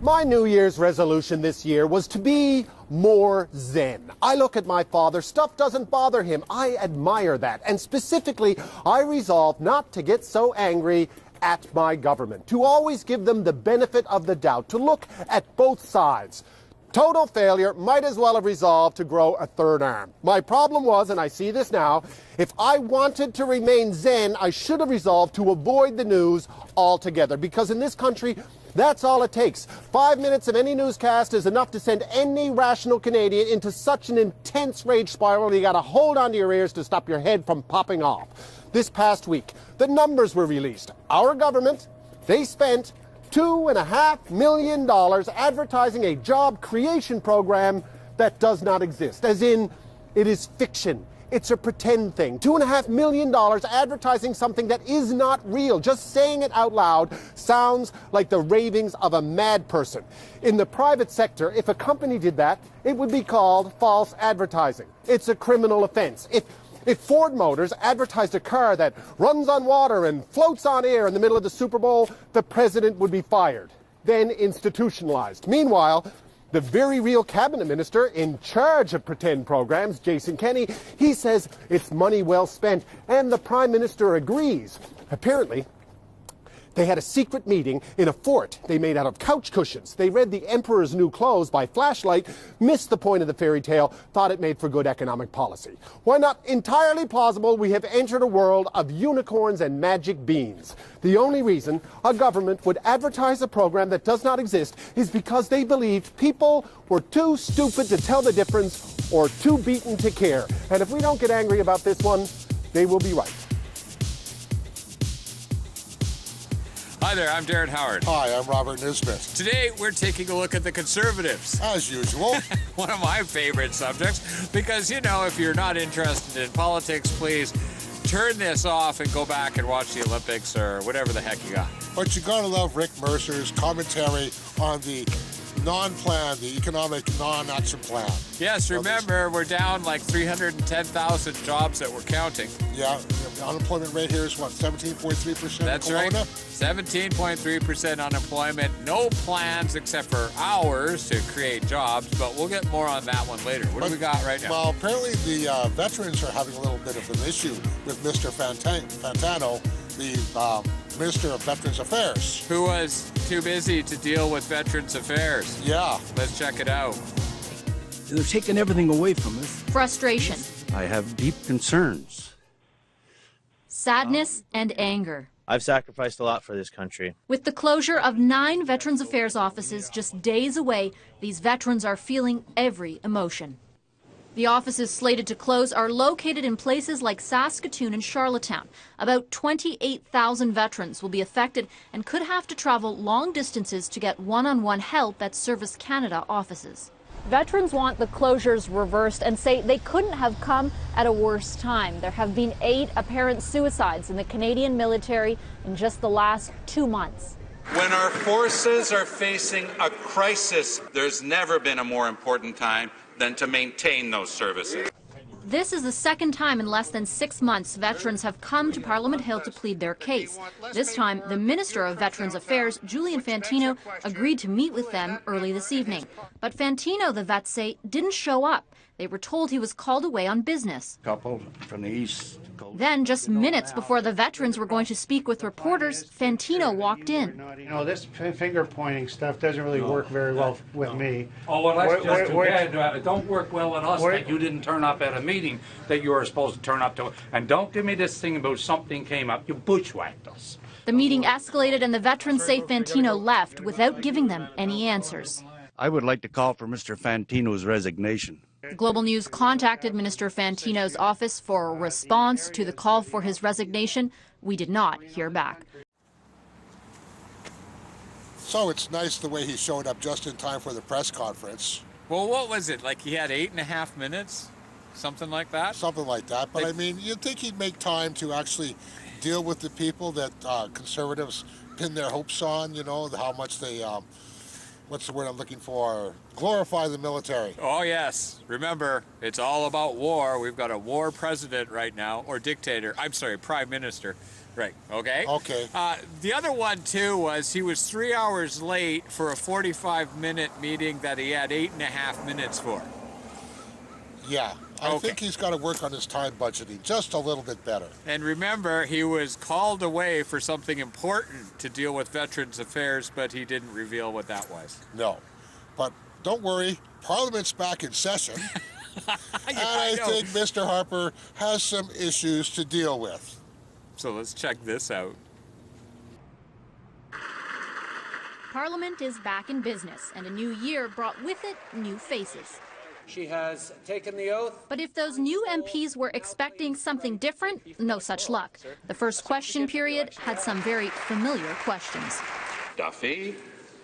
My New Year's resolution this year was to be more zen. I look at my father, stuff doesn't bother him. I admire that. And specifically, I resolve not to get so angry at my government, to always give them the benefit of the doubt, to look at both sides. Total failure, might as well have resolved to grow a third arm. My problem was, and I see this now, if I wanted to remain zen, I should have resolved to avoid the news altogether, because in this country, that's all it takes. 5 minutes of any newscast is enough to send any rational Canadian into such an intense rage spiral you gotta hold onto your ears to stop your head from popping off. This past week, the numbers were released. Our government, they spent $2.5 million advertising a job creation program that does not exist, as in it is fiction. It's a pretend thing. $2.5 million advertising something that is not real. Just saying it out loud sounds like the ravings of a mad person. In the private sector, if a company did that, it would be called false advertising. It's a criminal offense. If Ford Motors advertised a car that runs on water and floats on air in the middle of the Super Bowl, the president would be fired, then institutionalized. Meanwhile, the very real cabinet minister in charge of pretend programs, Jason Kenney, he says it's money well spent, and the prime minister agrees. Apparently, they had a secret meeting in a fort they made out of couch cushions. They read The Emperor's New Clothes by flashlight, missed the point of the fairy tale, thought it made for good economic policy. Why not entirely plausible we have entered a world of unicorns and magic beans? The only reason a government would advertise a program that does not exist is because they believed people were too stupid to tell the difference or too beaten to care. And if we don't get angry about this one, they will be right. Hi there, I'm Darren Howard. Hi, I'm Robert Nisbet. Today, we're taking a look at the Conservatives. As usual. One of my favorite subjects, because, you know, if you're not interested in politics, please turn this off and go back and watch the Olympics or whatever the heck you got. But you gotta love Rick Mercer's commentary on the non-plan, the economic non-action plan. Yes, remember, we're down like 310,000 jobs that we're counting. Yeah, the unemployment rate here is what, 17.3%? That's right, 17.3% unemployment. No plans except for ours to create jobs, but we'll get more on that one later. What do we got right now? Well, apparently the veterans are having a little bit of an issue with Mr. Fantano, the Minister of Veterans Affairs. Who was too busy to deal with Veterans Affairs. Yeah. Let's check it out. They've taken everything away from us. Frustration. I have deep concerns. Sadness and anger. I've sacrificed a lot for this country. With the closure of 9 Veterans Affairs offices just days away, these veterans are feeling every emotion. The offices slated to close are located in places like Saskatoon and Charlottetown. About 28,000 veterans will be affected and could have to travel long distances to get one-on-one help at Service Canada offices. Veterans want the closures reversed and say they couldn't have come at a worse time. There have been 8 apparent suicides in the Canadian military in just the last 2 months. When our forces are facing a crisis, there's never been a more important time than to maintain those services. This is the second time in less than 6 months veterans have come to Parliament Hill to plead their case. This time, the Minister of Veterans Affairs, Julian Fantino, agreed to meet with them early this evening. But Fantino, the vets say, didn't show up. They were told he was called away on business. Couple from the east. Then, just minutes before the veterans were going to speak with reporters, Fantino walked in. You know, this finger-pointing stuff doesn't really work very well with me. Oh, well, that's just too bad. It don't work well with us that you didn't turn up at a meeting that you were supposed to turn up to. And don't give me this thing about something came up. You bushwhacked us. The meeting escalated and the veterans say Fantino left without giving them any answers. I would like to call for Mr. Fantino's resignation. Global News contacted Minister Fantino's office for a response to the call for his resignation. We did not hear back. So it's nice the way he showed up just in time for the press conference. Well, what was it? Like he had 8.5 minutes? Something like that? Something like that. But I mean, you'd think he'd make time to actually deal with the people that Conservatives pin their hopes on, you know, how much they, what's the word I'm looking for? Glorify the military. Oh, yes. Remember, it's all about war. We've got a war president right now, or dictator. I'm sorry, prime minister. Right, okay. Okay. The other one, too, was he was 3 hours late for a 45-minute meeting that he had 8.5 minutes for. Yeah. I think he's got to work on his time budgeting just a little bit better. And remember, he was called away for something important to deal with Veterans Affairs, but he didn't reveal what that was. No. But don't worry, Parliament's back in session. And I think Mr. Harper has some issues to deal with. So let's check this out. Parliament is back in business, and a new year brought with it new faces. She has taken the oath. But if those new MPs were expecting something different, no such luck. The first question period had some very familiar questions. Duffy,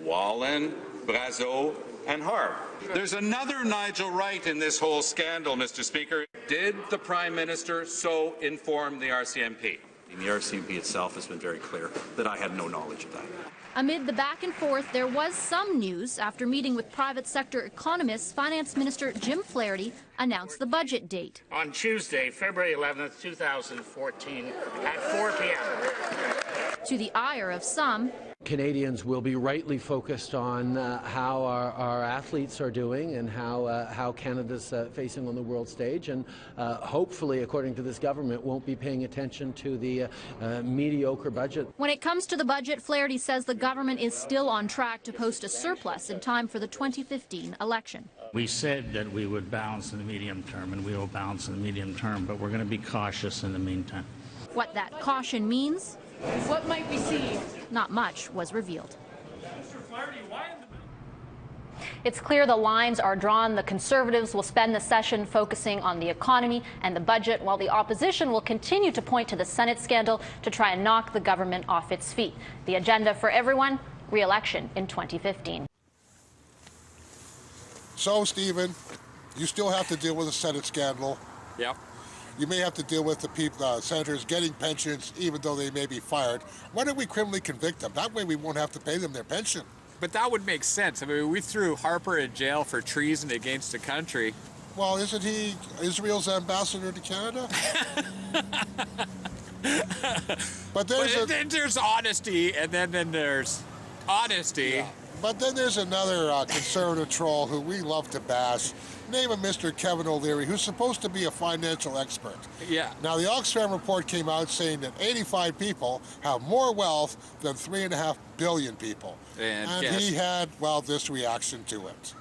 Wallen, Brazeau, and Harp. There's another Nigel Wright in this whole scandal, Mr. Speaker. Did the Prime Minister so inform the RCMP? The RCMP itself has been very clear that I had no knowledge of that. Amid the back and forth, there was some news. After meeting with private sector economists, Finance Minister Jim Flaherty announced the budget date. On Tuesday, February 11th, 2014, at 4 p.m. To the ire of some, Canadians will be rightly focused on how our athletes are doing and how Canada's facing on the world stage, and hopefully, according to this government, won't be paying attention to the mediocre budget. When it comes to the budget, Flaherty says the government is still on track to post a surplus in time for the 2015 election. We said that we would balance in the medium term, and we will balance in the medium term, but we're going to be cautious in the meantime. What that caution means? What might we see? Not much was revealed. It's clear the lines are drawn. The Conservatives will spend the session focusing on the economy and the budget, while the opposition will continue to point to the Senate scandal to try and knock the government off its feet. The agenda for everyone, re-election in 2015. So, Stephen, you still have to deal with the Senate scandal. Yep. You may have to deal with the people, senators getting pensions even though they may be fired. Why don't we criminally convict them? That way we won't have to pay them their pension. But that would make sense. I mean, we threw Harper in jail for treason against the country. Well, isn't he Israel's ambassador to Canada? But there's honesty, and then there's honesty. Yeah. But then there's another conservative troll who we love to bash. Name of Mr. Kevin O'Leary, who's supposed to be a financial expert. Yeah. Now, the Oxfam report came out saying that 85 people have more wealth than 3.5 billion people. And he had, well, this reaction to it.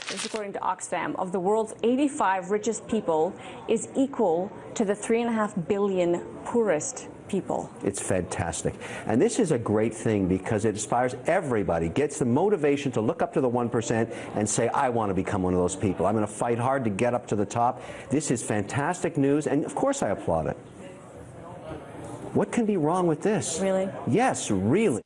This, according to Oxfam, of the world's 85 richest people, is equal to the 3.5 billion poorest people. It's fantastic. And this is a great thing because it inspires everybody, gets the motivation to look up to the 1% and say, I want to become one of those people. I'm going to fight hard to get up to the top. This is fantastic news, and of course I applaud it. What can be wrong with this? Really? Yes, really.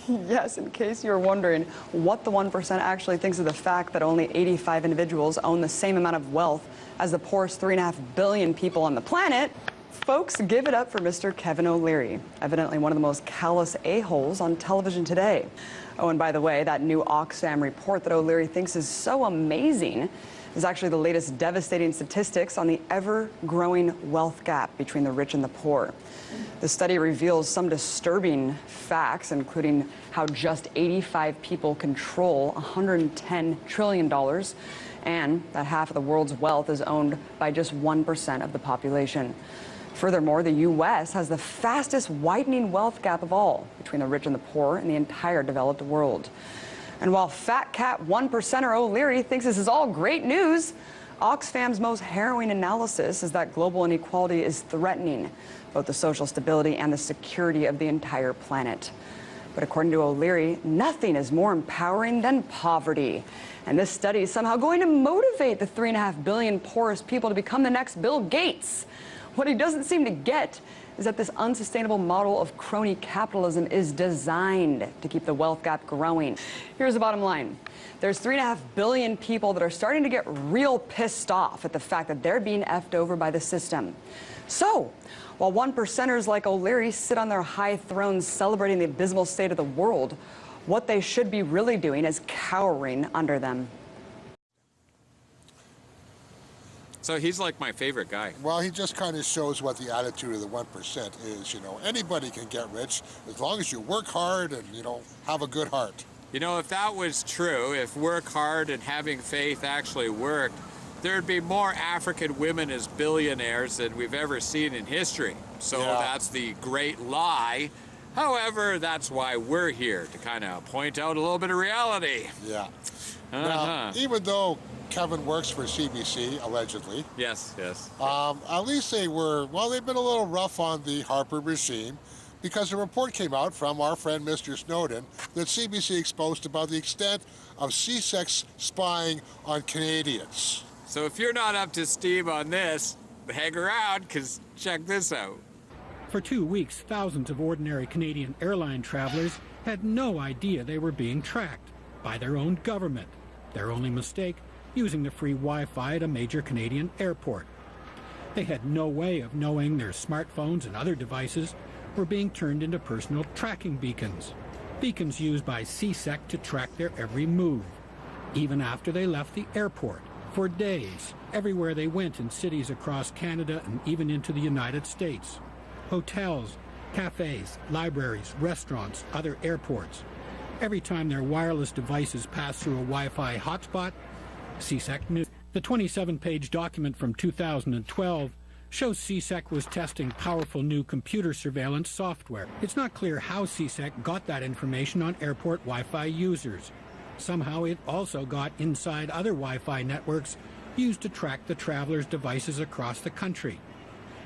Yes, in case you're wondering what the 1% actually thinks of the fact that only 85 individuals own the same amount of wealth as the poorest 3.5 billion people on the planet, folks, give it up for Mr. Kevin O'Leary, evidently one of the most callous a-holes on television today. Oh, and by the way, that new Oxfam report that O'Leary thinks is so amazing is actually the latest devastating statistics on the ever-growing wealth gap between the rich and the poor. The study reveals some disturbing facts, including how just 85 people control $110 trillion, and that half of the world's wealth is owned by just 1% of the population. Furthermore, the U.S. has the fastest widening wealth gap of all between the rich and the poor in the entire developed world. And while fat cat 1%er O'Leary thinks this is all great news, Oxfam's most harrowing analysis is that global inequality is threatening both the social stability and the security of the entire planet. But according to O'Leary, nothing is more empowering than poverty. And this study is somehow going to motivate the 3.5 billion poorest people to become the next Bill Gates. What he doesn't seem to get is that this unsustainable model of crony capitalism is designed to keep the wealth gap growing. Here's the bottom line. There's 3.5 billion people that are starting to get real pissed off at the fact that they're being effed over by the system. So, while 1%ers like O'Leary sit on their high thrones celebrating the abysmal state of the world, what they should be really doing is cowering under them. So he's like my favorite guy. Well, he just kind of shows what the attitude of the 1% is. You know, anybody can get rich as long as you work hard and, you know, have a good heart. You know, if that was true, if work hard and having faith actually worked, there'd be more African women as billionaires than we've ever seen in history. So that's the great lie. However, that's why we're here, to kind of point out a little bit of reality. Yeah. Now, even though Kevin works for CBC, allegedly. Yes. At least they've been a little rough on the Harper regime, because a report came out from our friend Mr. Snowden that CBC exposed about the extent of CSEC spying on Canadians. So if you're not up to steam on this, hang around, because check this out. For 2 weeks, thousands of ordinary Canadian airline travelers had no idea they were being tracked by their own government. Their only mistake, using the free Wi-Fi at a major Canadian airport. They had no way of knowing their smartphones and other devices were being turned into personal tracking beacons. Beacons used by CSEC to track their every move, even after they left the airport. For days, everywhere they went in cities across Canada and even into the United States. Hotels, cafes, libraries, restaurants, other airports. Every time their wireless devices passed through a Wi-Fi hotspot, CSEC knew. The 27-page document from 2012 shows CSEC was testing powerful new computer surveillance software. It's not clear how CSEC got that information on airport Wi-Fi users. Somehow it also got inside other Wi-Fi networks used to track the travelers' devices across the country.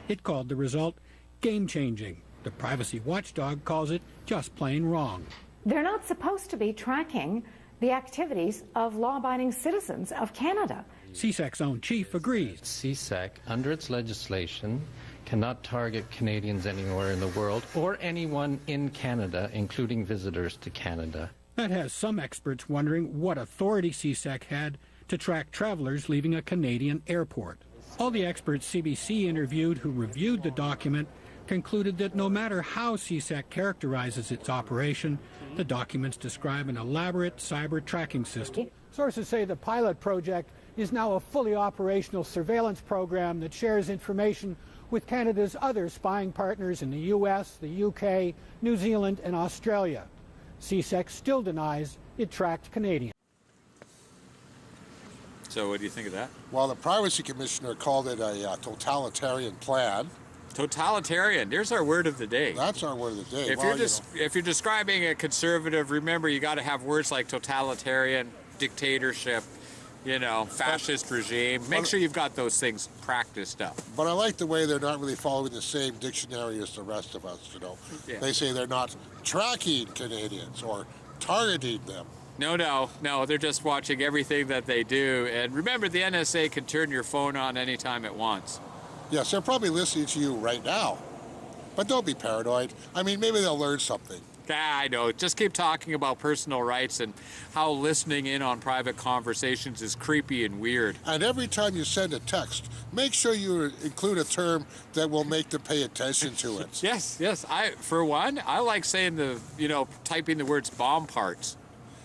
It called the result game-changing. The privacy watchdog calls it just plain wrong. They're not supposed to be tracking the activities of law-abiding citizens of Canada. CSEC's own chief agrees. CSEC, under its legislation, cannot target Canadians anywhere in the world or anyone in Canada, including visitors to Canada. That has some experts wondering what authority CSEC had to track travelers leaving a Canadian airport. All the experts CBC interviewed who reviewed the document concluded that no matter how CSEC characterizes its operation, the documents describe an elaborate cyber tracking system. Sources say the pilot project is now a fully operational surveillance program that shares information with Canada's other spying partners in the US, the UK, New Zealand, and Australia. CSEC still denies it tracked Canadians. So what do you think of that? Well, the Privacy Commissioner called it a totalitarian plan. Totalitarian. There's our word of the day. That's our word of the day. If you're describing a conservative, remember you got to have words like totalitarian, dictatorship, fascist regime. Make sure you've got those things practiced up. But I like the way they're not really following the same dictionary as the rest of us, Yeah. They say they're not tracking Canadians or targeting them. No, they're just watching everything that they do. And remember, the NSA can turn your phone on anytime it wants. Yes, they're probably listening to you right now. But don't be paranoid. I mean, maybe they'll learn something. I know. Just keep talking about personal rights and how listening in on private conversations is creepy and weird. And every time you send a text, make sure you include a term that will make them pay attention to it. Yes. For one, I like saying typing the words bomb parts.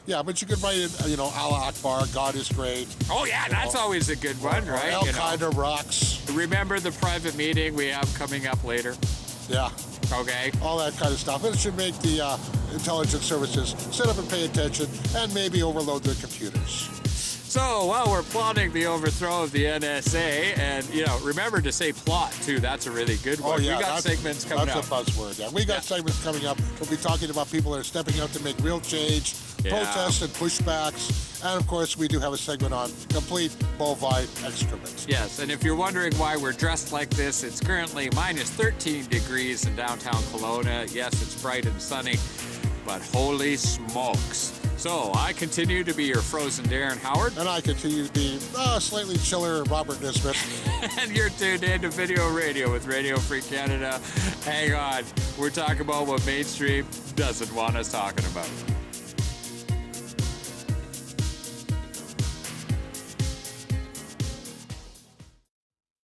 Yeah, but you could write in, Allah Akbar, God is great. Oh, yeah, that's always a good one, right? Al-Qaeda rocks. Remember the private meeting we have coming up later? Yeah. Okay. All that kind of stuff. It should make the intelligence services sit up and pay attention and maybe overload their computers. So, while we're plotting the overthrow of the NSA, and, remember to say plot, too. That's a really good one. Oh, yeah, we got segments coming up. That's a buzzword. Yeah. We got segments coming up. We'll be talking about people that are stepping out to make real change, protests and pushbacks. And, of course, we do have a segment on complete bovine excrement. Yes, and if you're wondering why we're dressed like this, it's currently minus 13 degrees in downtown Kelowna. Yes, it's bright and sunny, but holy smokes. So, I continue to be your frozen Darren Howard. And I continue to be slightly chiller Robert Nisbet. And you're tuned in to Video Radio with Radio Free Canada. Hang on, we're talking about what mainstream doesn't want us talking about.